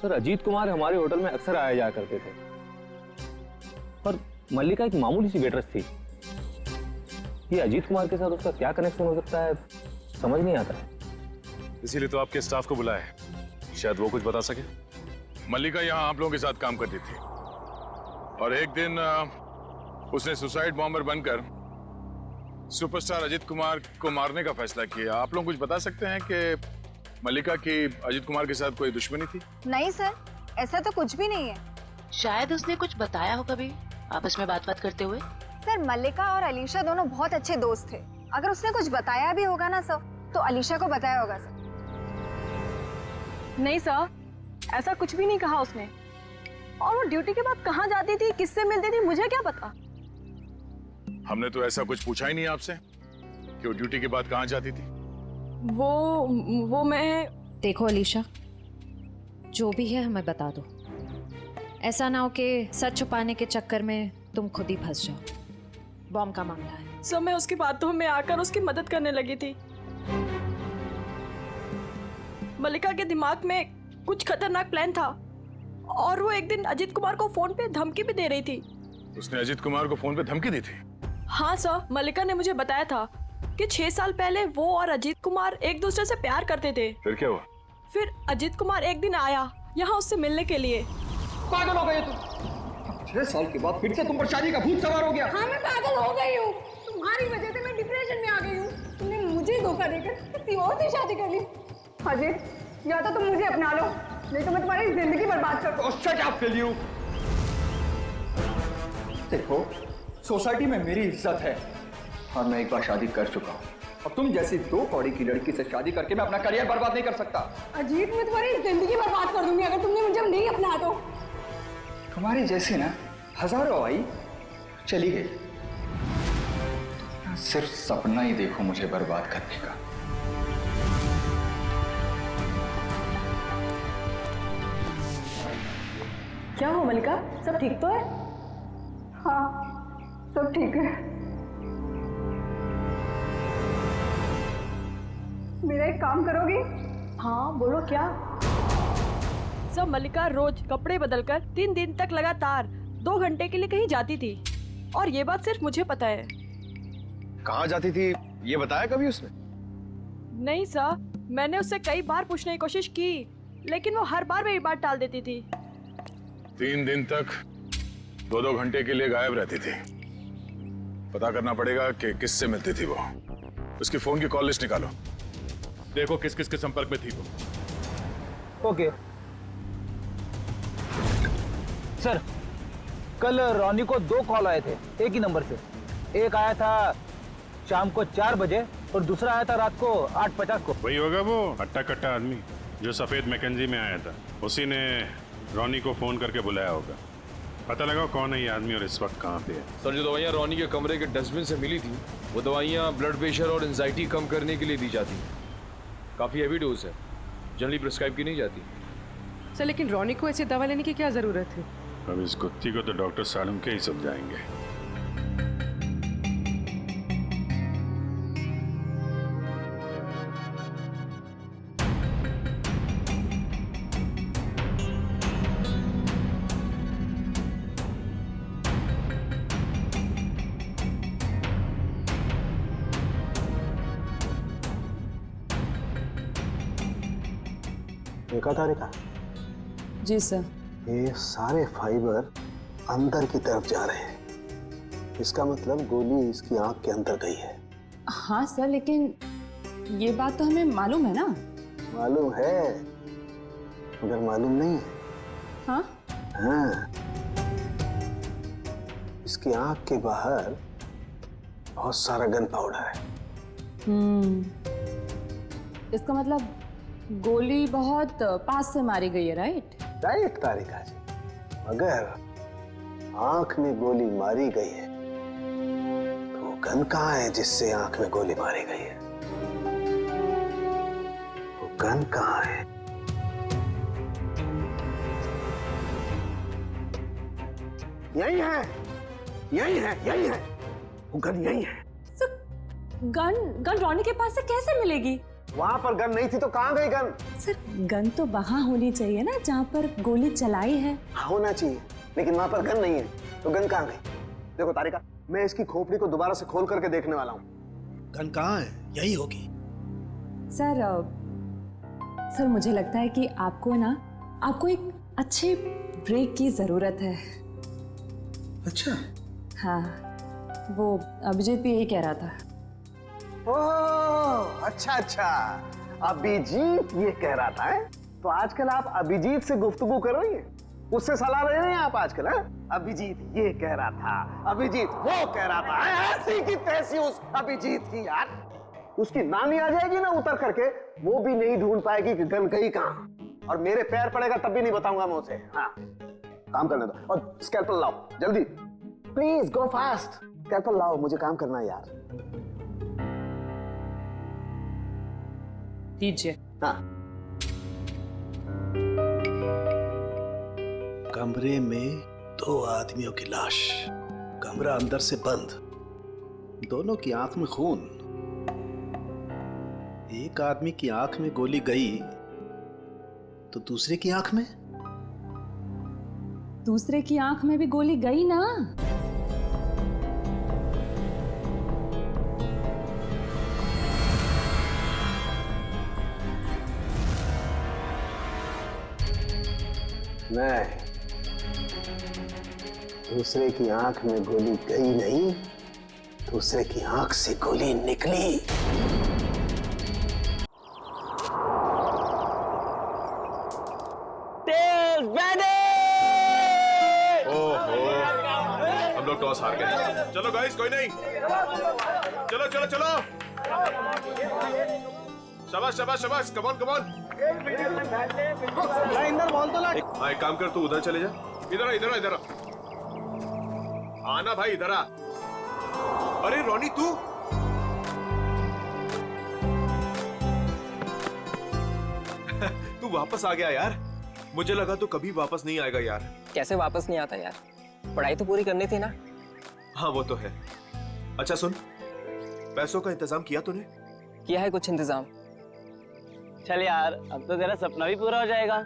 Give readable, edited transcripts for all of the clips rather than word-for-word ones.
Sir Ajit Kumar हमारे hotel में अक्सर आया जाया करते थे, पर मल्लिका एक मामूली सी वेटरेस थी। ये अजीत कुमार के साथ उसका क्या कनेक्शन हो सकता है, समझ नहीं आता। इसीलिए तो आपके स्टाफ को बुलाया है, शायद वो कुछ बता सके। मल्लिका यहाँ आप लोगों के साथ काम करती थी और एक दिन उसने सुसाइड बॉम्बर बनकर सुपरस्टार अजीत कुमार को मारने का फैसला किया। आप लोग कुछ बता सकते हैं कि मल्लिका की अजीत कुमार के साथ कोई दुश्मनी थी? नहीं सर, ऐसा तो कुछ भी नहीं है। शायद उसने कुछ बताया हो कभी आपस में बात करते हुए। सर मल्लिका और अलीशा दोनों बहुत अच्छे दोस्त थे। अगर उसने कुछ बताया भी होगा ना सर, तो अलीशा को बताया होगा सर। नहीं सर, ऐसा कुछ भी नहीं कहा उसने। और वो ड्यूटी के बाद कहाँ जाती थी, किससे मिलती थी, मुझे क्या पता। हमने तो ऐसा कुछ पूछा ही नहीं आपसे कि वो ड्यूटी के बाद कहाँ जाती थी। वो मैं। देखो अलीशा, जो भी है हमें बता दो। ऐसा ना हो कि सच छुपाने के चक्कर में तुम खुद ही फंस जाओ। बॉम्ब का मामला है। सर मैं उसकी बातों में आकर उसकी मदद करने लगी थी। मल्लिका के दिमाग में कुछ खतरनाक प्लान था और वो एक दिन अजीत कुमार को फोन पे धमकी भी दे रही थी। उसने अजीत कुमार को फोन पे धमकी दी थी? हाँ सर, मल्लिका ने मुझे बताया था कि 6 साल पहले वो और अजीत कुमार एक दूसरे से प्यार करते थे। फिर क्या हुआ? फिर अजीत कुमार एक दिन आया यहाँ उससे मिलने के लिए। पागल हो गए तुम? 6 साल के बाद फिर से तुम पर शादी का भूत सवार हो गया। हाँ मैं पागल हो गई हूँ, तुम्हारी वजह से मैं डिप्रेशन में आ गई हूँ। तुमने मुझे धोखा देकर किसी और से शादी कर ली। अजीत, या तो तुम मुझे अपना लो, नहीं तो मैं तुम्हारी जिंदगी बर्बाद कर दूँ। Shut up will you. देखो, सोसाइटी में मेरी इज्जत है और मैं एक बार शादी कर चुका हूँ। अब तुम जैसी 2 कौड़ी की लड़की से शादी करके मैं अपना करियर बर्बाद नहीं कर सकता। अजीत, मैं तुम्हारी जिंदगी बर्बाद कर दूंगी अगर तुमने मुझे नहीं अपना तो। तुम्हारी जैसी ना हजारों आई, चली गई। सिर्फ सपना ही देखो मुझे बर्बाद करने का। क्या हो मल्लिका, सब ठीक तो है? हाँ सब ठीक है। मेरा एक काम करोगी? हाँ बोलो क्या? सब मल्लिका रोज कपड़े बदलकर 3 दिन तक लगातार 2 घंटे के लिए कहीं जाती थी और ये बात सिर्फ मुझे पता है। कहाँ जाती थी ये बताया कभी उसने? नहीं सर, मैंने उससे कई बार पूछने की कोशिश की लेकिन वो हर बार मेरी बात टाल देती थी। 3 दिन तक 2-2 घंटे के लिए गायब रहती थी। पता करना पड़ेगा कि किससे मिलती थी वो। उसकी फोन की कॉल लिस्ट निकालो, देखो किस किस के संपर्क में थी वो। ओके सर, कल रोनी को 2 कॉल आए थे एक ही नंबर से। एक आया था शाम को 4 बजे और दूसरा आया था रात को 8:50 को। वही होगा वो हट्टा कट्टा आदमी जो सफेद मैकेंजी में आया था। उसी ने रोनी को फोन करके बुलाया होगा। पता लगाओ कौन है ये आदमी और इस वक्त कहाँ पे है। सर, जो दवाइयाँ रोनी के कमरे के डस्टबिन से मिली थी वो दवाइयाँ ब्लड प्रेशर और एंजाइटी कम करने के लिए दी जाती हैं। काफ़ी हैवी डोज है, जनरली प्रिस्क्राइब की नहीं जाती। सर लेकिन रोनी को ऐसी दवा लेने की क्या जरूरत है? अब इस कुत्ती को तो डॉक्टर सालम के ही समझाएंगे। देखा था रेखा? जी सर। ये सारे फाइबर अंदर की तरफ जा रहे हैं। इसका मतलब गोली इसकी आंख के अंदर गई है। हाँ सर, लेकिन ये बात तो हमें मालूम है ना। मालूम है मगर मालूम नहीं है। हाँ? हाँ, इसकी आंख के बाहर बहुत सारा गन पाउडर है। इसका मतलब गोली बहुत पास से मारी गई है, राइट? राइट तारिका जी, मगर आंख में गोली मारी गई है तो गन कहाँ है जिससे आंख में गोली मारी गई है? वो गन कहाँ है? यही है, यही है, यही है, वो गन यही है। गन रोनी के पास से कैसे मिलेगी? वहां पर गन नहीं थी तो कहाँ गई गन? सर गन तो वहां होनी चाहिए ना जहाँ पर गोली चलाई है। होना चाहिए, लेकिन वहां पर गन नहीं है, तो गन कहाँ गई? देखो तारिका, मैं इसकी खोपड़ी को दोबारा से खोल करके देखने वाला हूँ। गन कहाँ है? यही होगी। सर मुझे लगता है कि आपको एक अच्छे ब्रेक की जरूरत है। अच्छा। हाँ, वो अभिजीत भी यही कह रहा था। ओह अच्छा, अभिजीत ये कह रहा था है? तो आजकल आप अभिजीत से गुफ्तगू कर रही हैं, उससे सलाह ले रहे हैं आप आजकल? है अभिजीत ये कह रहा था, अभिजीत वो कह रहा था, ऐसी की तैसी उस अभिजीत की यार। उसकी नानी आ जाएगी ना उतर करके, वो भी नहीं ढूंढ पाएगी कि गन गई कहाँ, और मेरे पैर पड़ेगा तब भी नहीं बताऊंगा मैं उसे। हाँ काम करने दो, और स्कैल्पल लाओ जल्दी, प्लीज गो फास्ट। स्कैल्पल लाओ, मुझे काम करना है यार। दीजिए। हाँ। कमरे में 2 आदमियों की लाश, कमरा अंदर से बंद, दोनों की आंख में खून। एक आदमी की आंख में गोली गई तो दूसरे की आंख में? दूसरे की आंख में भी गोली गई ना। नहीं, दूसरे की आंख में गोली गई नहीं, दूसरे की आंख से गोली निकली। हम लोग टॉस हार गए। चलो गाइस, कोई नहीं, चलो चलो चलो, शाबाश शाबाश शाबाश, कम ऑन कम ऑन। हाँ एक काम कर, तू उधर चले जा। इधर इधर इधर आना भाई, इधर आ। अरे रोनी तू, तू वापस आ गया यार। मुझे लगा तू कभी वापस नहीं आएगा यार। कैसे वापस नहीं आता यार, पढ़ाई तो पूरी करनी थी ना। हाँ वो तो है। अच्छा सुन, पैसों का इंतजाम किया तूने? किया है कुछ इंतजाम। चल यार, अब तो तेरा सपना भी पूरा हो जाएगा,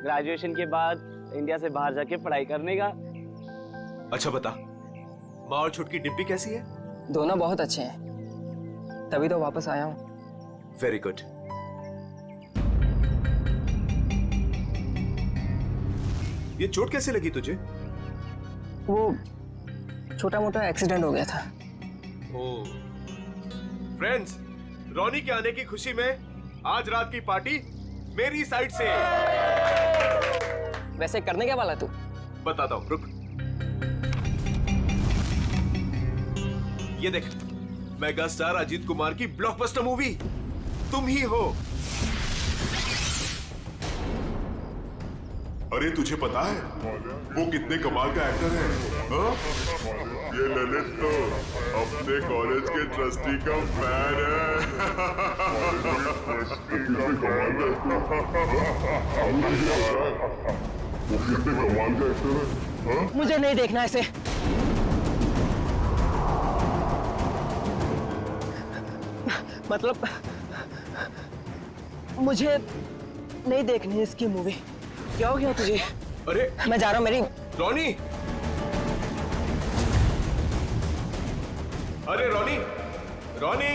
ग्रेजुएशन के बाद इंडिया से बाहर जाके पढ़ाई करने का। अच्छा बता, माँ और छुटकी डिब्बी कैसी है? दोनों बहुत अच्छे हैं, तभी तो वापस आया हूँ। Very good. ये चोट कैसे लगी तुझे? वो छोटा मोटा एक्सीडेंट हो गया था। ओह। फ्रेंड्स, रोनी के आने की खुशी में आज रात की पार्टी मेरी साइड से। वैसे करने क्या वाला तू? बताता हूँ, रुक। ये देख, मेगा स्टार अजीत कुमार की ब्लॉकबस्टर मूवी तुम ही हो। अरे तुझे पता है वो कितने कमाल का एक्टर है? हाँ? ये ललित तो अपने कॉलेज के ट्रस्टी का फैन है। मुझे नहीं देखना ऐसे। मतलब मुझे नहीं देखनी इसकी मूवी। क्या हो गया तुझे? अरे मैं जा रहा हूँ। मेरी रोनी, अरे रोनी रोनी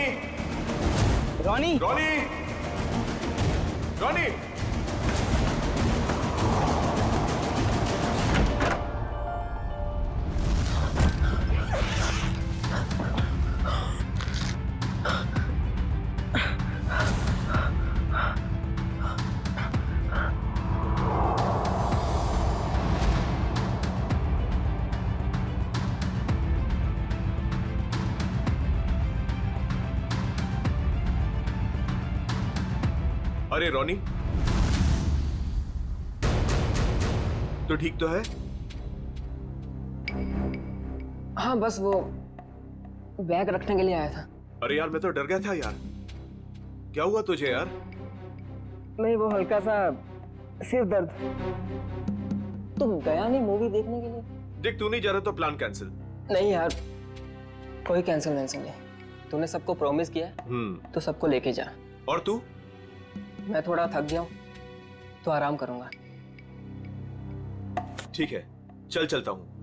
रोनी रोनी रोनी। अरे रोनी, तो ठीक तो है? हाँ बस वो बैग रखने के लिए आया था। अरे यार मैं तो डर गया था यार। क्या हुआ तुझे यार? नहीं वो हल्का सा सिर दर्द। तुम गया नहीं मूवी देखने के लिए? देख तू नहीं जा रहा तो प्लान कैंसिल। नहीं यार, कोई कैंसिल नहीं। तूने सबको प्रॉमिस किया तो सबको लेके जा। और तू? मैं थोड़ा थक गया हूँ तो आराम करूंगा। ठीक है, चलता हूँ।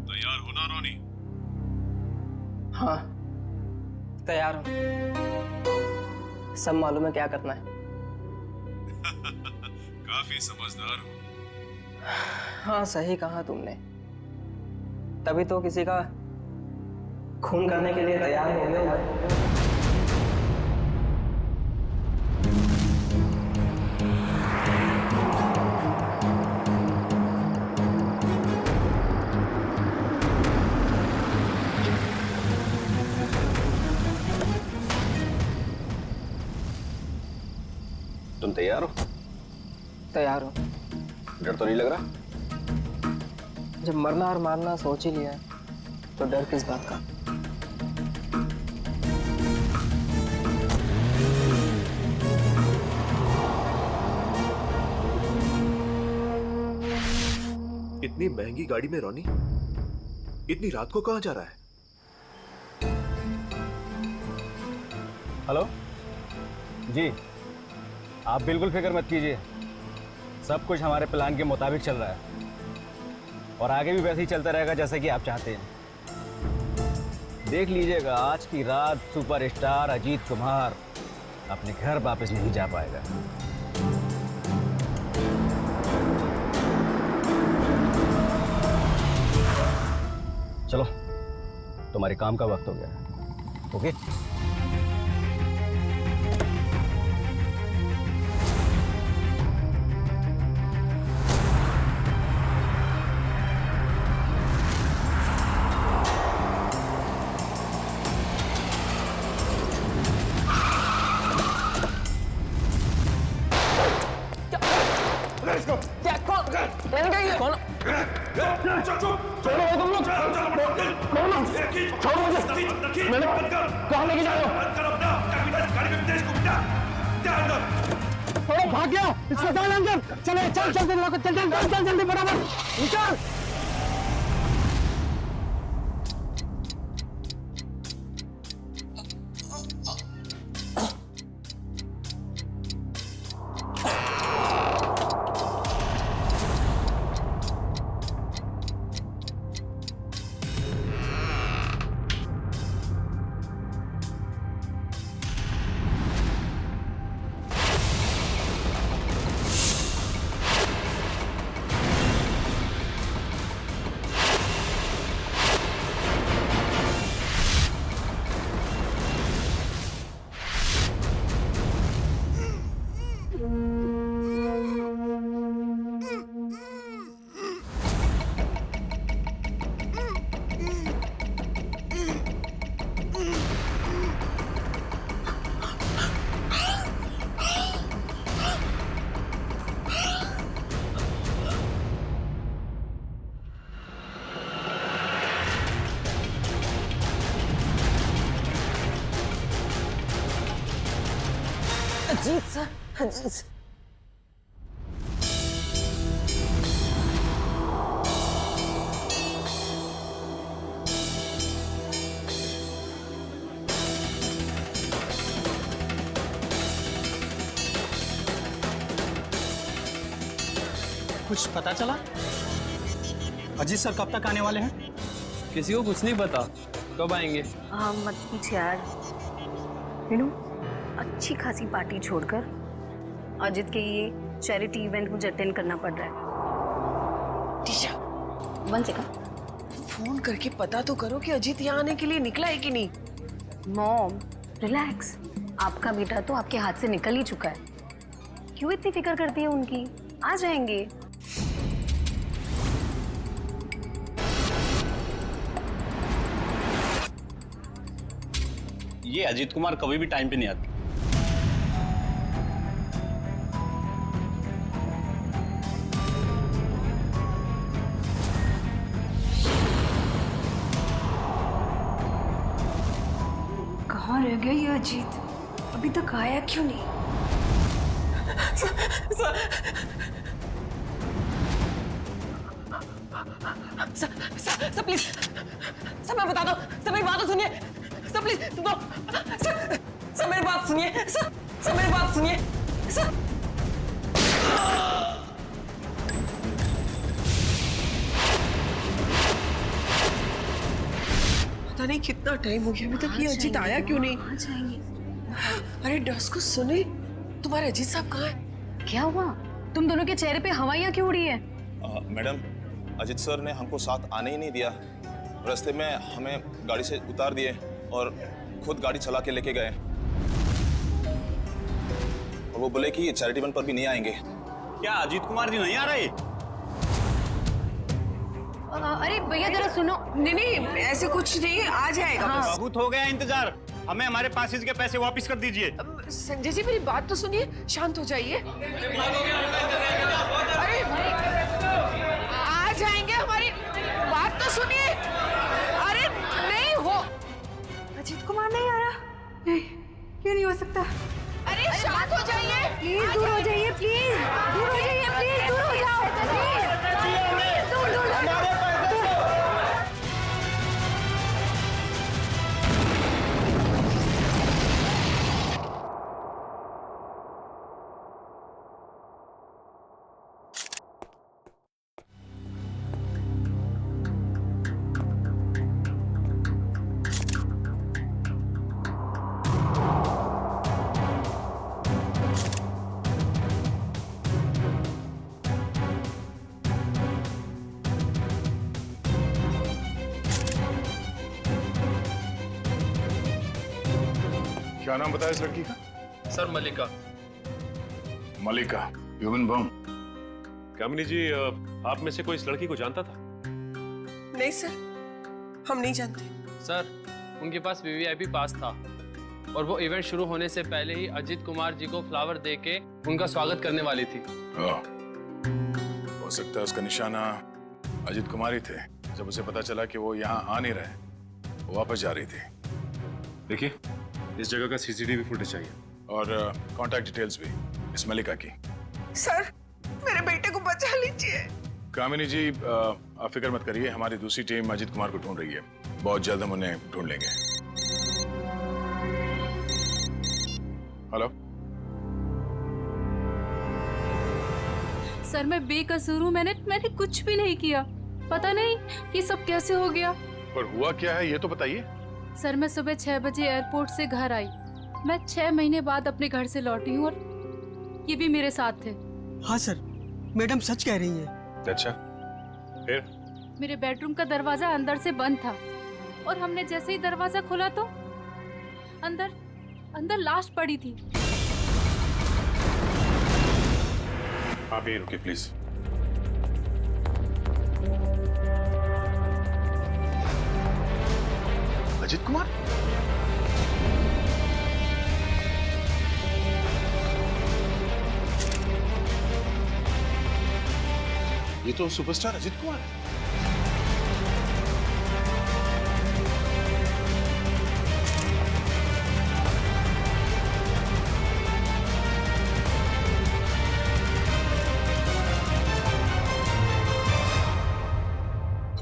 तैयार हो ना रोनी? हाँ, तैयार हूँ। सब मालूम है क्या करना है। काफी समझदार हो। हाँ, सही कहा तुमने। तभी तो किसी का खून करने के लिए तैयार हो गया हुआ है। तुम तैयार हो? तैयार हो। डर तो नहीं लग रहा? जब मरना और मारना सोच ही लिया है, तो डर किस बात का? इतनी महंगी गाड़ी में रोनी, इतनी रात को कहाँ जा रहा है? हेलो जी, आप बिल्कुल फिक्र मत कीजिए, सब कुछ हमारे प्लान के मुताबिक चल रहा है और आगे भी वैसे ही चलता रहेगा जैसा कि आप चाहते हैं। देख लीजिएगा, आज की रात सुपरस्टार अजीत कुमार अपने घर वापस नहीं जा पाएगा। चलो, तुम्हारे काम का वक्त हो गया है। ओके? भाग गया, इसको डाल अंदर। चले, चल जल्दी बराबर निकल। Ajit sir, Ajit sir. कुछ पता चला? अजीत सर कब तक आने वाले हैं? किसी को कुछ नहीं पता, कब आएंगे? हाँ, मत पूछ यार। मीनू, अच्छी खासी पार्टी छोड़कर अजित के ये चैरिटी इवेंट मुझे अटेंड करना पड़ रहा है। टीशा, 1 सेकंड। फोन करके पता तो करो कि अजीत यहाँ आने के लिए निकला है कि नहीं। Mom, relax. आपका बेटा तो आपके हाथ से निकल ही चुका है। क्यों इतनी फिक्र करती है उनकी? आ जाएंगे। ये अजीत कुमार कभी भी टाइम पे नहीं आती। कहाँ रह गया ये अजीत? अभी तक आया क्यों नहीं? सर प्लीज, सर मैं बता दो, सर मेरी बात तो सुनिए, सर प्लीज दो, सर मेरी बात सुनिए, सर मेरी बात सुनिए, सर। पता नहीं कितना टाइम हो गया अभी तक ये अजीत आया क्यों नहीं? अरे डस्को सुने, तुम्हारे अजीत साहब कहाँ है? क्या हुआ? तुम दोनों के चेहरे पे हवाइयाँ क्यों उड़ी है? मैडम, अजीत सर ने हमको साथ आने ही नहीं दिया। रास्ते में हमें गाड़ी से उतार दिए और खुद गाड़ी चला के लेके गए। और वो बोले कि चैरिटी इवेंट पर भी नहीं आएंगे। क्या अजीत कुमार जी नहीं आ रहे? अरे भैया जरा सुनो। नहीं ऐसे कुछ नहीं, आ जाएगा। हाँ। बहुत हो गया इंतजार, हमें हमारे पासेज के पैसे वापस कर दीजिए। संजय जी मेरी बात तो सुनिए, शांत हो जाइए। अरे आ जाएंगे, हमारी बात तो सुनिए। अरे नहीं हो, अजीत कुमार नहीं आ रहा? नहीं, ये नहीं हो सकता। अरे शांत हो जाइए, प्लीज दूर हो जाइए, प्लीज दूर हो जाइए, प्लीज दूर हो जाओ, प्लीज दूर दूर दूर। क्या नाम बताया इस लड़की का? सर मल्लिका। मल्लिका, ह्यूमन बम। कामिनी जी, आप में से कोई इस लड़की को जानता था? नहीं सर, हम नहीं जानते। सर उनके पास वीवीआईपी पास था और वो इवेंट शुरू होने से पहले ही अजीत कुमार जी को फ्लावर देके उनका स्वागत करने वाली थी। हो सकता है उसका निशाना अजीत कुमार ही थे। जब उसे पता चला कि वो यहाँ आ नहीं रहे, वो वापस जा रही थी। देखिए, इस जगह का सीसीटीवी फुटेज चाहिए और कांटेक्ट डिटेल्स भी इस मल्लिका की। सर मेरे बेटे को बचा लीजिए। कामिनी जी, आप फिक्र मत करिए, हमारी दूसरी टीम अजीत कुमार को ढूंढ रही है। बहुत जल्द हम उन्हें ढूंढ लेंगे। हेलो सर, मैं बेकसूर हूँ। मैंने कुछ भी नहीं किया। पता नहीं ये सब कैसे हो गया। पर हुआ क्या है ये तो बताइए। सर मैं सुबह 6 बजे एयरपोर्ट से घर आई। मैं 6 महीने बाद अपने घर से लौटी हूँ और ये भी मेरे साथ थे। हाँ सर, मैडम सच कह रही है। अच्छा, फिर? मेरे बेडरूम का दरवाजा अंदर से बंद था और हमने जैसे ही दरवाजा खोला तो अंदर लाश पड़ी थी। आप यहीं रुकिए प्लीज। अजीत कुमार? ये तो सुपरस्टार अजीत कुमार है।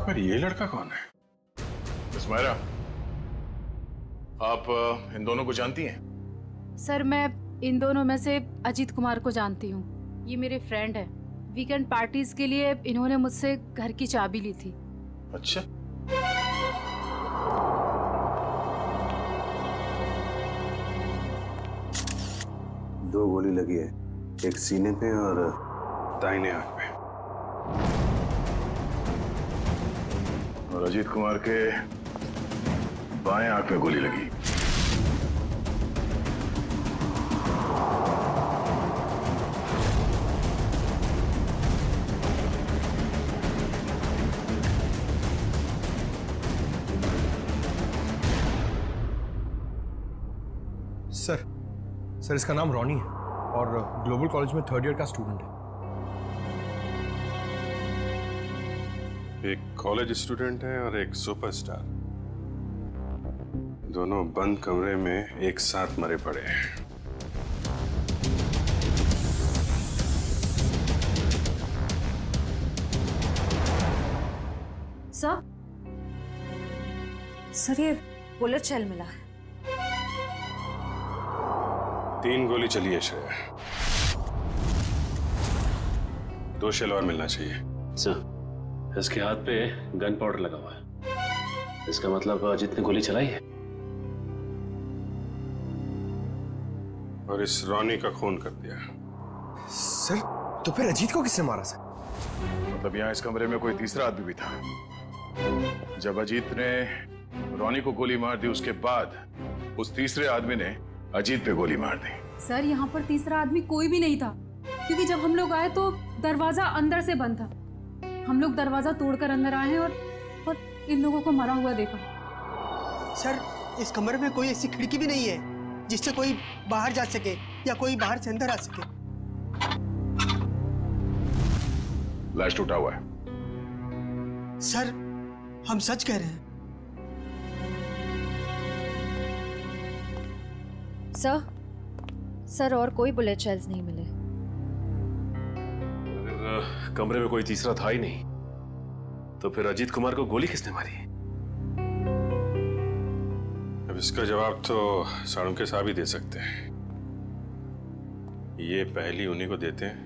पर ये लड़का कौन है? मिस मायरा, आप इन दोनों को जानती हैं? सर मैं इन दोनों में से अजीत कुमार को जानती हूँ। ये मेरे फ्रेंड है। वीकेंड पार्टीज के लिए इन्होंने मुझसे घर की चाबी ली थी। अच्छा, दो गोली लगी है, एक सीने पे और दाहिने आंख पे। और अजीत कुमार के बाएं आंख में गोली लगी। सर इसका नाम रॉनी है और ग्लोबल कॉलेज में 3rd ईयर का स्टूडेंट है। एक कॉलेज स्टूडेंट है और एक सुपरस्टार। दोनों बंद कमरे में एक साथ मरे पड़े हैं। सर ये बुलेट शेल मिला है। 3 गोली चली है श्रेया, 2 शेल और मिलना चाहिए। सर, इसके हाथ पे गन पाउडर लगा हुआ है। इसका मतलब अजीत ने गोली चलाई है। और इस रॉनी का खून कर दिया। सर, तो फिर अजीत को किसने मारा सर? मतलब यहाँ इस कमरे में कोई तीसरा आदमी भी था। जब अजीत ने रॉनी को गोली मार दी, उसके बाद उस तीसरे आदमी ने अजीत पे गोली मार दी। सर, यहाँ पर तीसरा आदमी कोई भी नहीं था, क्योंकि जब हम लोग आए तो दरवाजा अंदर से बंद था। हम लोग दरवाजा तोड़कर अंदर आए हैं और इन लोगों को मरा हुआ देखा। सर, इस कमरे में कोई ऐसी खिड़की भी नहीं है जिससे कोई बाहर जा सके या कोई बाहर से अंदर आ सके। लाश टूटा हुआ है। सर, हम सच कह रहे हैं। सर और कोई बुलेट शेल्स नहीं मिले। अगर कमरे में कोई तीसरा था ही नहीं, तो फिर अजीत कुमार को गोली किसने मारी? अब इसका जवाब तो साळुंखे साहब ही दे सकते हैं। ये पहली उन्हीं को देते हैं,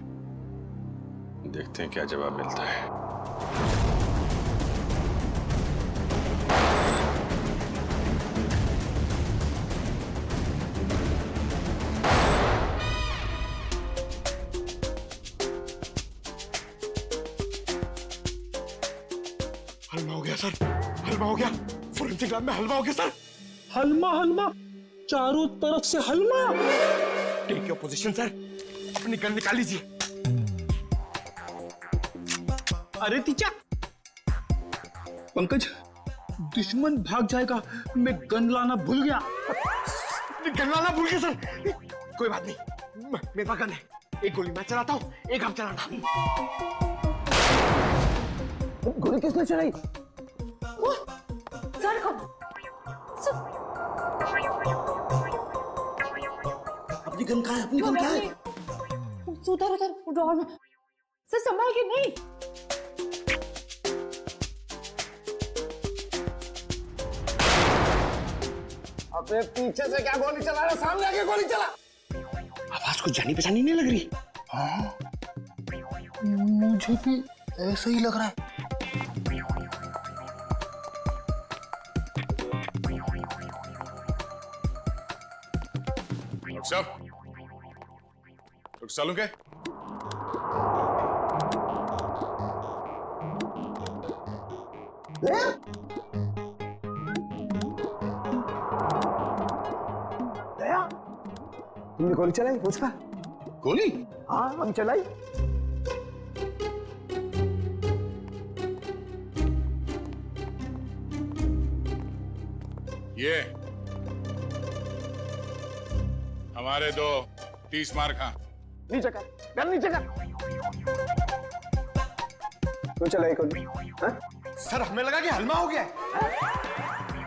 देखते हैं क्या जवाब मिलता है। हलवा हो गया सर, हलवा हो गया। फोरेंसिक लैब में हलवा हो गया सर। हलवा हलवा, चारों तरफ से हलवा। टेक योर पोजीशन सर, अपनी गन निकाल लीजिए। अरे तीचा, पंकज, दुश्मन भाग जाएगा, मैं गन लाना भूल गया। गन लाना भूल गया सर। कोई बात नहीं, मेरे पास गन है। एक गोली मैं चलाता हूँ, एक आप चलाना। गोली किसने चलाई? सर कब? अपनी गन कहाँ है? अपनी गन कहाँ है? उधर उधर ड्रॉर में। सर संभाल के। नहीं अबे पीछे से क्या गोली चला रहा? सामने आके गोली चला। आवाज कुछ जानी पहचानी नहीं लग रही। हाँ, मुझे भी ऐसा ही लग रहा है। डॉक्टर साळुंखे, दया, तुमने गोली चलाई? उसका गोली? हाँ, हम चलाई। ये हमारे 2 30 मार खा। नीचे कर, गन नीचे कर। तो चला एक गोली। हाँ? सर, हमें लगा कि हलमा हो गया।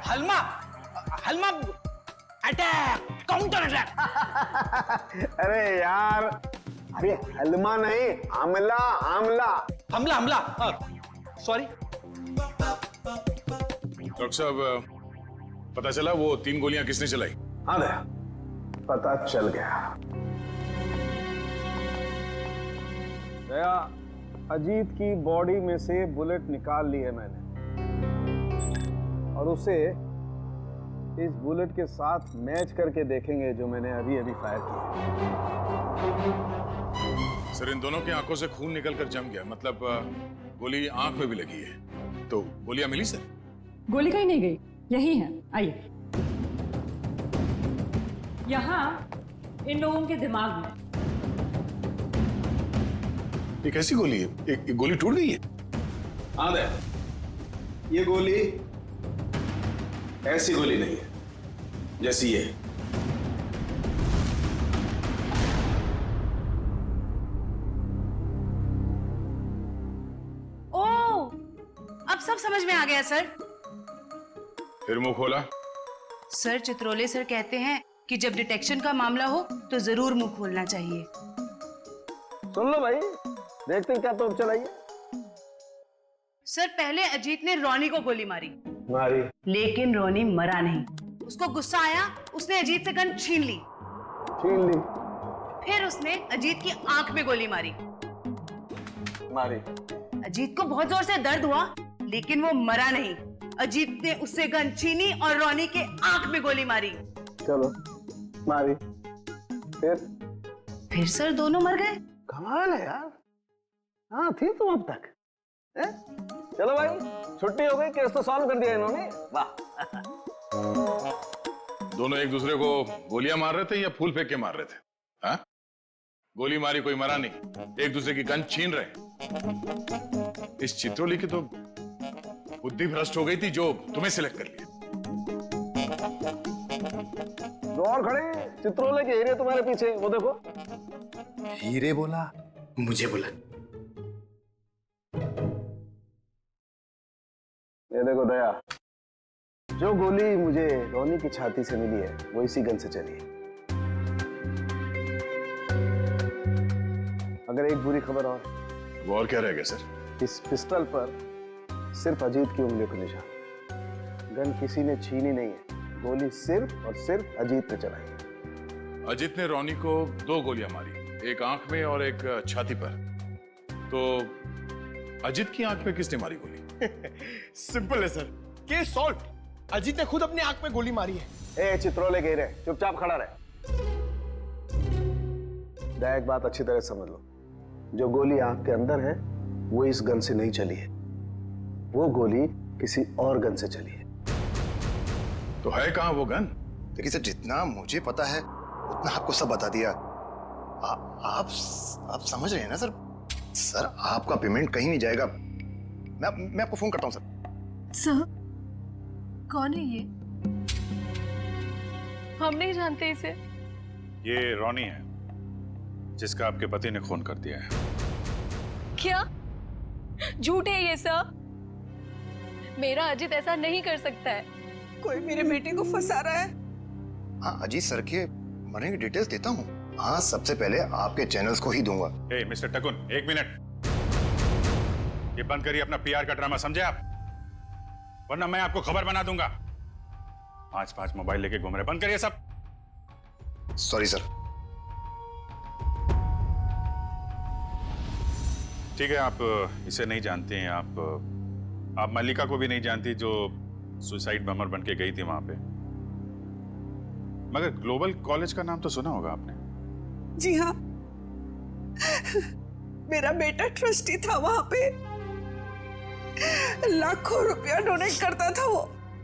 हलमा, हलमा, अटैक, काउंटर अटैक। अरे यार, अरे हलमा नहीं, हमला, हमला, हमला, हमला। सॉरी डॉक्टर साहब, पता चला वो 3 गोलियां किसने चलाई? हाँ दया, पता चल गया। दया, अजीत की बॉडी में से बुलेट निकाल ली है मैंने, और उसे इस बुलेट के साथ मैच करके देखेंगे जो मैंने अभी अभी फायर किया। सर, इन दोनों की आंखों से खून निकलकर जम गया, मतलब गोली आंख में भी लगी है। तो गोलियां मिली सर? गोली कहीं नहीं गई, यही है। आइए, यहाँ इन लोगों के दिमाग में। ये कैसी गोली है? एक गोली टूट गई है। हाँ दया, ये गोली ऐसी गोली नहीं है जैसी ये। ओह, अब सब समझ में आ गया सर। फिर मुंह खोला। सर, चित्रोले सर कहते हैं कि जब डिटेक्शन का मामला हो तो जरूर मुंह खोलना चाहिए। सुन लो भाई, देखते हैं क्या तोप चलाई है। सर, पहले अजीत ने रोनी को गोली मारी, लेकिन रोनी मरा नहीं। उसको गुस्सा आया, उसने अजीत से गन छीन ली। फिर उसने अजीत की आंख में गोली मारी। अजीत को बहुत जोर से दर्द हुआ, लेकिन वो मरा नहीं। अजीत ने उससे गन छीनी और रोनी के आंख में गोली मारी। चलो, मारी। फिर सर दोनों मर गए। कमाल है यार। हाँ, थी तुम अब तक। चलो भाई, छुट्टी हो गई, केस तो सॉल्व कर दिया इन्होंने। वाह। दोनों एक दूसरे को गोलियां मार रहे थे या फूल फेंक के मार रहे थे? हाँ? गोली मारी, कोई मरा नहीं, एक दूसरे की गन छीन रहे। इस चित्रोली की तो बुद्धि भ्रष्ट हो गई थी जो तुम्हें सिलेक्ट कर लिया। दो और खड़े, चित्रोले के हीरे तुम्हारे पीछे, वो देखो। हीरे बोला, मुझे बोला। ये देखो दया, जो गोली मुझे रोनी की छाती से मिली है वो इसी गन से चली है। अगर एक बुरी खबर और क्या रह गया सर? इस पिस्टल पर सिर्फ अजीत की उंगलियों का निशान। गन किसी ने छीनी नहीं है, गोली सिर्फ और सिर्फ अजीत ने चलाई है। अजीत ने रोनी को 2 गोलियां मारी, एक आंख में और एक छाती पर। तो अजीत की आंख में किसने मारी गोली? सिंपल है सर, केस सॉल्व। अजीत ने खुद अपनी आंख में गोली मारी है। ए चित्रोले कह रहे, चुपचाप खड़ा रहे। दया, एक बात अच्छी तरह समझ लो, जो गोली आंख के अंदर है वो इस गन से नहीं चली है, वो गोली किसी और गन से चली है। तो है कहां वो गन? देखिए सर, जितना मुझे पता है उतना आपको सब बता दिया। आप समझ रहे हैं ना सर? सर, आपका पेमेंट कहीं नहीं जाएगा। मैं आपको फोन करता हूं सर। सर, कौन है ये? हम नहीं जानते इसे। ये रोनी है, जिसका आपके पति ने खून कर दिया है। क्या? झूठ है ये सब। मेरा अजीत ऐसा नहीं कर सकता है। कोई मेरे बेटे को फंसा रहा है। हाँ, अजीत सर के मरने की डिटेल्स देता हूँ। हाँ, सबसे पहले आपके चैनल्स को ही दूंगा। ए, मिस्टर टकुन, 1 मिनट। ये बंद करिए अपना पीआर का ड्रामा, समझे आप? वरना मैं आपको खबर बना दूंगा। 5 मोबाइल लेके घूम रहे, बंद करिए सब। Sorry sir. ठीक है, आप इसे नहीं जानते हैं। आप मल्लिका को भी नहीं जानती, जो सुसाइड बमर बन के गई थी वहां पे। मगर ग्लोबल कॉलेज का नाम तो सुना होगा आपने। जी हाँ, मेरा बेटा ट्रस्टी था वहां पे। लाखों रुपया डोनेट करता था वो।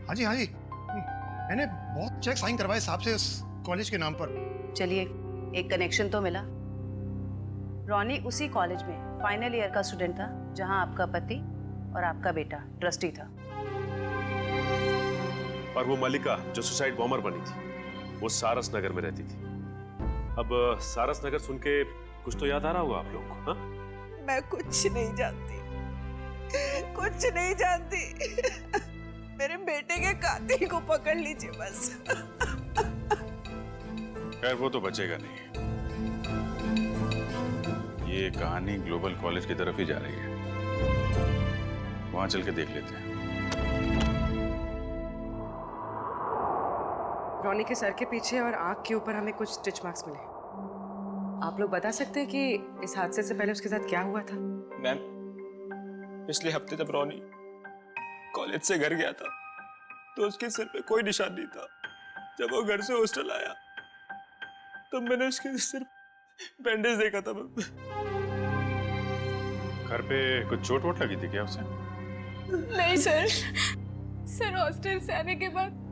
हाँ जी, मैंने बहुत चेक साइन करवाए साहब से उस कॉलेज के नाम पर। चलिए, एक कनेक्शन तो मिला। रोनी उसी कॉलेज में फाइनल ईयर का स्टूडेंट था जहां आपका पति और आपका बेटा ट्रस्टी था। और वो मल्लिका जो सुसाइड बॉम्बर बनी थी, वो सारस नगर में रहती थी। अब सारस नगर सुन के कुछ तो याद आ रहा होगा आप लोगों को? हाँ? मैं कुछ नहीं जानती, कुछ नहीं जानती। मेरे बेटे के कातिल को पकड़ लीजिए बस। खैर, वो तो बचेगा नहीं। ये कहानी ग्लोबल कॉलेज की तरफ ही जा रही है, वहां चल के देख लेते हैं। रोनी के सर के पीछे और आंख के ऊपर हमें कुछ स्टिच मार्क्स मिले। आप लोग बता सकते हैं कि इस हादसे से पहले उसके साथ क्या हुआ था? मैम, पिछले हफ्ते जब रोनी कॉलेज से घर गया था तो उसके सिर पे कोई निशान नहीं था। जब वो घर से हॉस्टल आया तब मैंने उसके सिर बैंडेज देखा था। घर पे कुछ चोट वोट लगी थी क्या उसे? नहीं सर, हॉस्टल से आने के बाद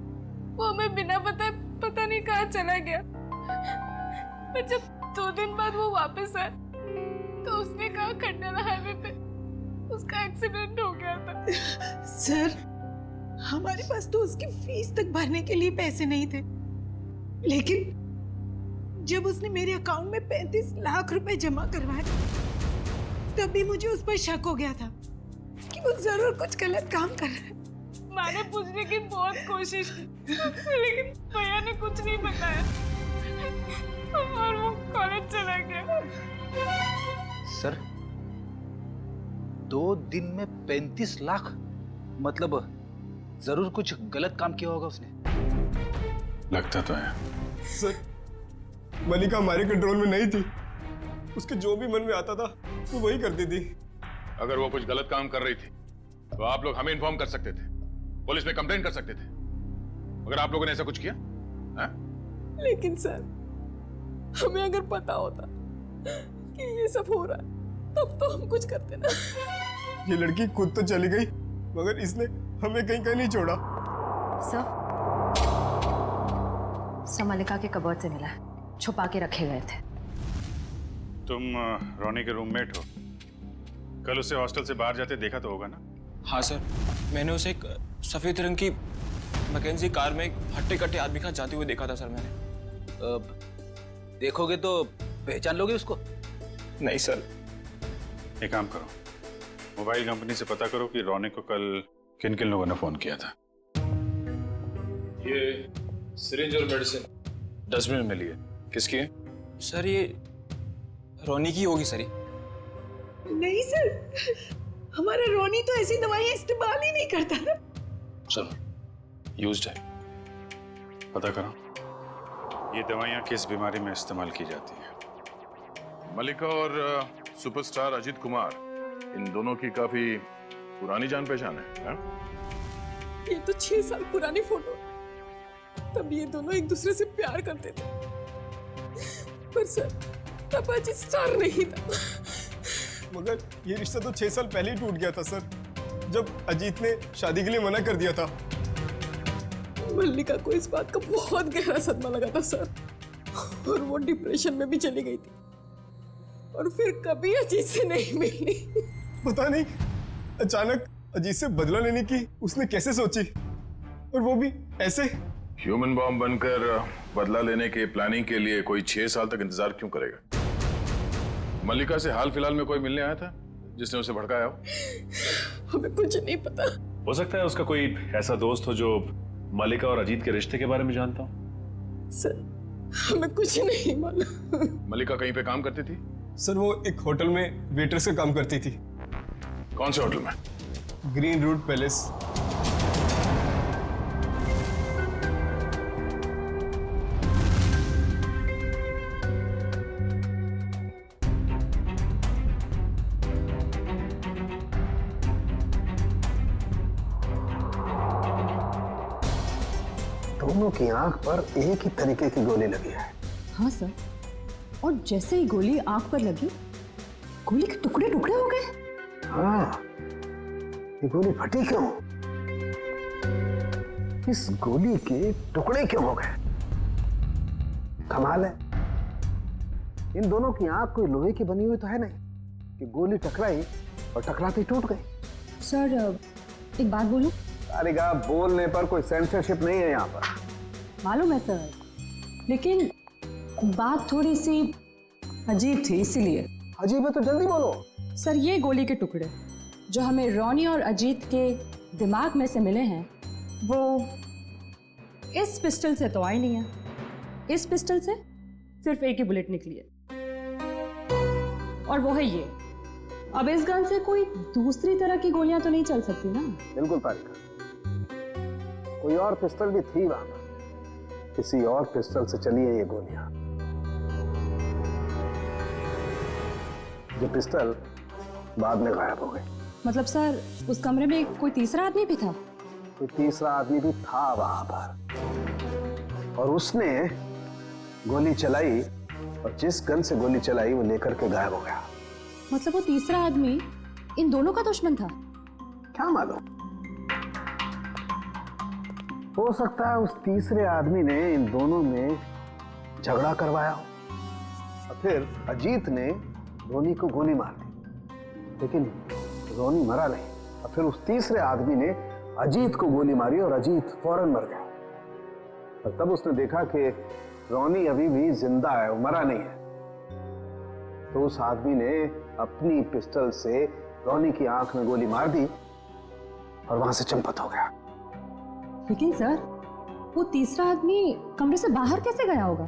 वो हमें बिना पता नहीं कहाँ चला गया। पर जब 2 दिन बाद वो वापस आया तो उसने कहा खंडाला हाईवे पे उसका एक्सीडेंट हो गया था। सर, हमारे पास तो उसकी फीस तक भरने के लिए पैसे नहीं थे, लेकिन जब उसने मेरे अकाउंट में 35 लाख रुपए जमा करवाए तब भी मुझे उस पर शक हो गया था कि वो जरूर कुछ गलत काम कर रहा है। मैंने पूछने की बहुत कोशिश की लेकिन भैया ने कुछ नहीं बताया और वो कॉलेज चला गया। सर 2 दिन में 35 लाख, मतलब जरूर कुछ गलत काम किया होगा उसने। लगता तो है। सर मलिका हमारे कंट्रोल में नहीं थी, उसके जो भी मन में आता था वो वही करती थी। अगर वो कुछ गलत काम कर रही थी तो आप लोग हमें इन्फॉर्म कर सकते थे, पुलिस में कंप्लेंट कर सकते थे। अगर आप लोगों ने ऐसा कुछ किया है? लेकिन सर हमें अगर पता होता कि ये सब हो रहा है तब तो हम कुछ करते ना। ये लड़की खुद तो चली गई मगर इसने हमें कहीं कहीं नहीं छोड़ा। सर मलिका के कबर्ड से मिला है, छुपा के रखे गए थे। तुम रोनी के रूममेट हो, कल उसे हॉस्टल से बाहर जाते देखा तो होगा ना? हाँ सर, मैंने उसे एक सफेद रंग की मैकेंजी कार में एक हट्टे कट्टे आदमी के साथ जाते हुए देखा था सर मैंने। देखोगे तो पहचान लोगे उसको? नहीं सर। एक काम करो, मोबाइल कंपनी से पता करो कि रोनी को कल किन किन लोगों ने फोन किया था। ये सिरिंज और मेडिसिन डस्टबिन में मिली है, किसकी है? सर ये रोनी की होगी सर। नहीं सर, हमारा रोनी तो ऐसी दवाइयां इस्तेमाल ही नहीं करता था। चलो, यूज्ड है, पता करो ये दवाइयां किस बीमारी में इस्तेमाल की जाती है। मलिका और सुपरस्टार अजीत कुमार, इन दोनों की काफी पुरानी जान पहचान है? ये तो 6 साल पुरानी फोटो, तब ये दोनों एक दूसरे से प्यार करते थे, पर सर तब अजीत स्टार नहीं था। मगर ये रिश्ता तो 6 साल पहले ही टूट गया था सर, जब अजीत ने शादी के लिए मना कर दिया था। मल्लिका को इस बात का बहुत गहरा सदमा लगा था सर, और वो डिप्रेशन में भी चली गई थी और फिर कभी अजीत से नहीं मिली। पता नहीं अचानक अजीत से बदला लेने की उसने कैसे सोची, और वो भी ऐसे। ह्यूमन बॉम्ब बनकर बदला लेने के प्लानिंग के लिए कोई 6 साल तक इंतजार क्यों करेगा? मल्लिका से हाल फिलहाल में कोई मिलने आया था जिसने उसे भड़काया हो? हमें कुछ नहीं पता। हो सकता है उसका कोई ऐसा दोस्त हो जो मल्लिका और अजीत के रिश्ते के बारे में जानता हो। सर हमें कुछ नहीं मालूम। मल्लिका कहीं पे काम करती थी? सर वो एक होटल में वेट्रेस का काम करती थी। कौन से होटल में? Green Root Palace. दोनों की आंख पर एक ही तरीके की गोली लगी है। हाँ सर, और जैसे ही गोली आंख पर लगी, गोली के टुकड़े टुकड़े हो गए। हाँ, ये गोली फटी क्यों? इस गोली के टुकड़े क्यों हो गए? कमाल है, इन दोनों की आंख कोई लोहे की बनी हुई तो है नहीं कि गोली टकराई और टकराते ही टूट गई। सर एक बात बोलूं? सारिका, बोलने पर कोई सेंसरशिप नहीं है यहाँ पर। मालूम है सर, लेकिन बात थोड़ी सी अजीब थी, इसीलिए। अजीब है तो जल्दी बोलो। सर ये गोली के टुकड़े जो हमें रोनी और अजीत के दिमाग में से मिले हैं, वो इस पिस्टल से तो आई नहीं है। इस पिस्टल से सिर्फ एक ही बुलेट निकली है, और वो है ये। अब इस गन से कोई दूसरी तरह की गोलियां तो नहीं चल सकती ना? बिल्कुल तारिका, कोई और पिस्टल भी थी वहां पर, किसी और पिस्टल से चली है ये गोलियां। ये पिस्टल बाद में गायब हो गई। मतलब सर उस कमरे में कोई तीसरा आदमी भी था? कोई तीसरा आदमी भी था वहां पर, और उसने गोली चलाई, और जिस गन से गोली चलाई वो लेकर के गायब हो गया। मतलब वो तीसरा आदमी इन दोनों का दुश्मन था? क्या मालूम, हो सकता है उस तीसरे आदमी ने इन दोनों में झगड़ा करवाया हो, और फिर अजीत ने रोनी को गोली मार दी, लेकिन रोनी मरा नहीं, और फिर उस तीसरे आदमी ने अजीत को गोली मारी और अजीत फौरन मर गया। और तब उसने देखा कि रोनी अभी भी जिंदा है, वो मरा नहीं है, तो उस आदमी ने अपनी पिस्टल से रोनी की आंख में गोली मार दी और वहां से चंपत हो गया। लेकिन सर, वो तीसरा आदमी कमरे से बाहर कैसे गया होगा?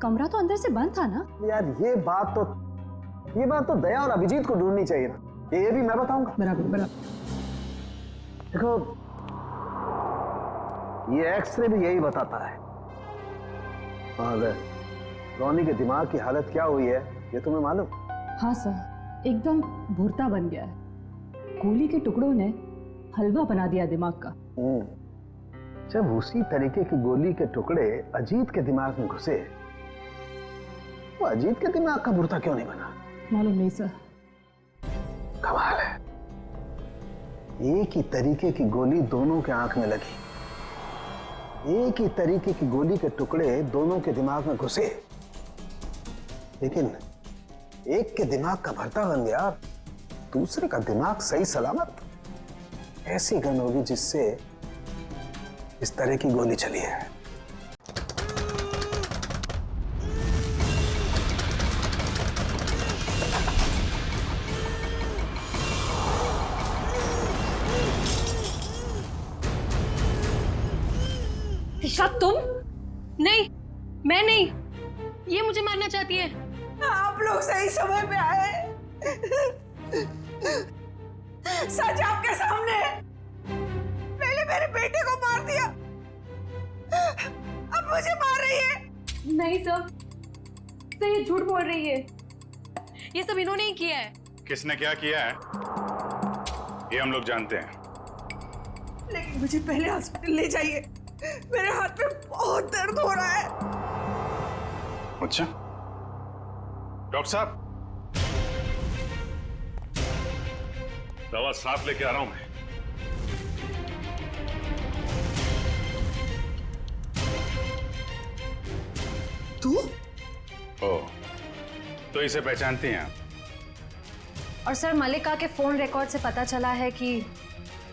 कमरा तो अंदर से बंद था ना? यार ये बात तो दया और अभिजीत को ढूंढनी चाहिए ना। ये भी मैं बताऊंगा। बराबर। देखो, ये एक्सरे भी यही बताता है। और रोनी के दिमाग की हालत क्या हुई है ये तुम्हें मालूम? हाँ सर, एकदम भुरता बन गया है। गोली के टुकड़ों ने हलवा बना दिया दिमाग का। जब उसी तरीके की गोली के टुकड़े अजीत के दिमाग में घुसे, तो अजीत के दिमाग का भुरता क्यों नहीं बना? मालूम नहीं सर। कमाल है, एक ही तरीके की गोली दोनों के आंख में लगी, एक ही तरीके की गोली के टुकड़े दोनों के दिमाग में घुसे, लेकिन एक के दिमाग का भरता बन गया, दूसरे का दिमाग सही सलामत। ऐसी गन होगी जिससे इस तरह की गोली चली है। दिशा, तुम? नहीं, मैं नहीं। ये मुझे मारना चाहती है। आप लोग सही समय पे आए। सच आपके सामने है। पहले मेरे बेटे को मार दिया, अब मुझे मार रही है। नहीं सर, ये झूठ बोल रही है। ये सब इन्होंने ही किया है। किसने क्या किया है ये हम लोग जानते हैं। लेकिन मुझे पहले हॉस्पिटल ले जाइए, मेरे हाथ में बहुत दर्द हो रहा है। अच्छा, डॉक्टर साहब, दवा साथ लेके आ रहा हूं मैं। तू? ओ, तो इसे पहचानती हैं आप? और सर, मल्लिका के फोन रिकॉर्ड से पता चला है कि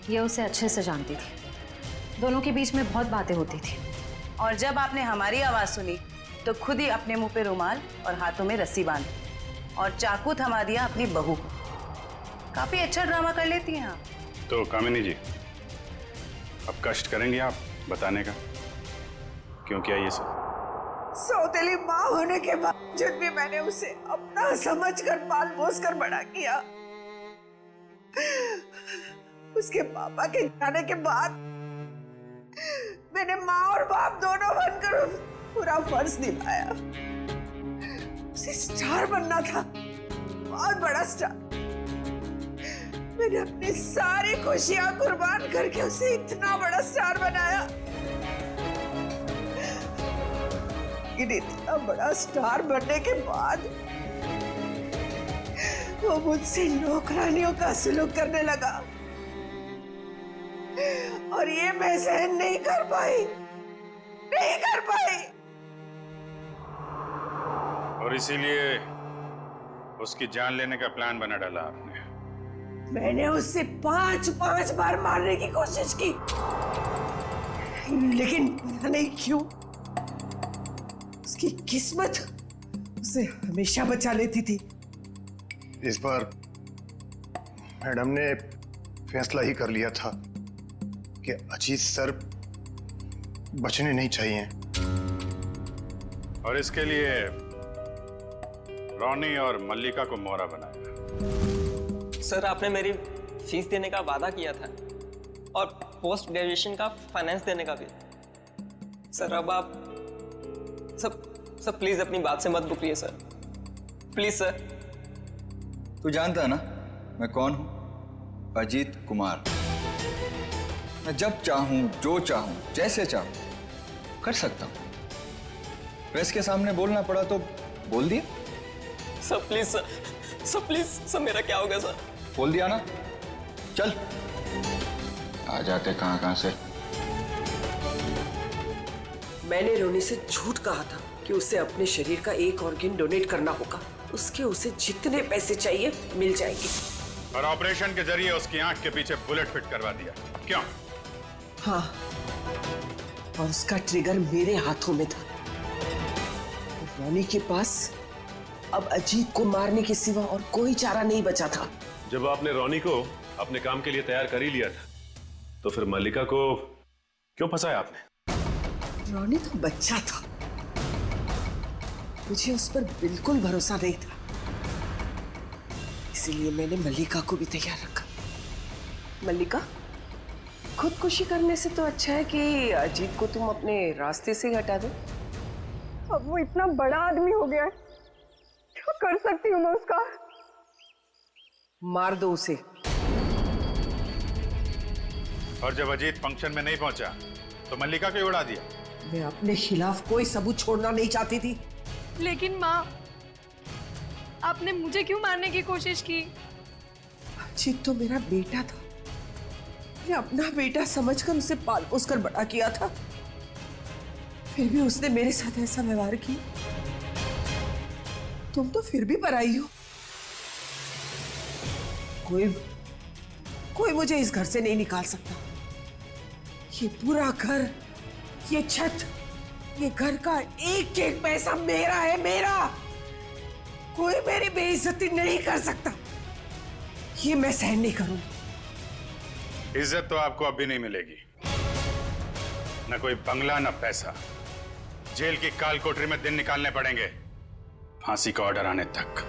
ये उसे अच्छे से जानती थी। दोनों के बीच में बहुत बातें होती थी। और जब आपने हमारी आवाज सुनी तो खुद ही अपने मुंह पे रुमाल और हाथों में रस्सी बांधी और चाकू थमा दिया अपनी बहू को। काफी अच्छा ड्रामा कर लेती हैं आप। तो कामिनी जी, अब कष्ट करेंगे आप बताने का क्यों किया ये सब? सौतेली माँ होने के बावजूद भी मैंने उसे अपना समझकर पाल पोस कर बड़ा किया। उसके पापा के जाने के बाद मैंने माँ और बाप दोनों बनकर पूरा फर्ज निभाया। उसे स्टार बनना था, बहुत बड़ा स्टार। मैंने अपनी सारी खुशियां कुर्बान करके उसे इतना बड़ा स्टार बनाया। इतना बड़ा स्टार बनने के बाद वो मुझसे नौकरानियों का सलूक करने लगा और ये मैं सहन नहीं कर पाई। और इसीलिए उसकी जान लेने का प्लान बना डाला आपने। मैंने उससे 5 बार मारने की कोशिश की, लेकिन नहीं क्यों, उसकी किस्मत उसे हमेशा बचा लेती थी। इस बार मैडम ने फैसला ही कर लिया था कि अजीत सर बचने नहीं चाहिए, और इसके लिए रोनी और मल्लिका को मोहरा बनाया। सर, आपने मेरी फीस देने का वादा किया था और पोस्ट ग्रेजुएशन का फाइनेंस देने का भी। सर, अब आप सब प्लीज अपनी बात से मत रुकिए सर, प्लीज सर। तू जानता है ना मैं कौन हूं? अजीत कुमार। मैं जब चाहूं, जो चाहूं, जैसे चाहूं कर सकता हूं। प्रेस के सामने बोलना पड़ा तो बोल दिया। Sir please sir please sir, मेरा क्या होगा सर? बोल दिया ना, चल। आ जाते कहां से। मैंने रोनी से झूठ कहा था कि उसे अपने शरीर का एक ऑर्गन डोनेट करना होगा। उसके उसे जितने पैसे चाहिए मिल जाएंगे। और ऑपरेशन के जरिए उसकी आंख के पीछे बुलेट फिट करवा दिया। क्यों? हाँ, और उसका ट्रिगर मेरे हाथों में था। रोनी के पास अब अजीत को मारने के सिवा और कोई चारा नहीं बचा था। जब आपने रोनी को अपने काम के लिए तैयार कर ही लिया था, तो फिर मल्लिका को क्यों फंसाया आपने? रॉनी तो बच्चा था, मुझे उस पर बिल्कुल भरोसा नहीं था, इसीलिए मैंने मल्लिका को भी तैयार रखा। मल्लिका, खुदकुशी करने से तो अच्छा है कि अजीत को तुम अपने रास्ते से ही हटा दो। अब वो इतना बड़ा आदमी हो गया है, क्या कर सकती हूँ मैं उसका? मार दो उसे। और जब अजीत फंक्शन में नहीं पहुंचा तो मल्लिका को उड़ा दिया। मैं अपने खिलाफ कोई सबूत छोड़ना नहीं चाहती थी। लेकिन माँ, आपने मुझे क्यों मारने की कोशिश की? अजीत तो मेरा बेटा था, मैं अपना बेटा समझकर उसे पाल पोस कर बड़ा किया था, फिर भी उसने मेरे साथ ऐसा व्यवहार किया। तुम तो फिर भी पराई हो। कोई मुझे इस घर से नहीं निकाल सकता। ये पूरा घर, ये छत, ये घर का एक एक पैसा मेरा है, मेरा। कोई मेरी बेइज्जती नहीं कर सकता, ये मैं सहन नहीं करूंगी। इज्जत तो आपको अब भी नहीं मिलेगी, न कोई बंगला न पैसा। जेल की काल कोठरी में दिन निकालने पड़ेंगे, फांसी का ऑर्डर आने तक।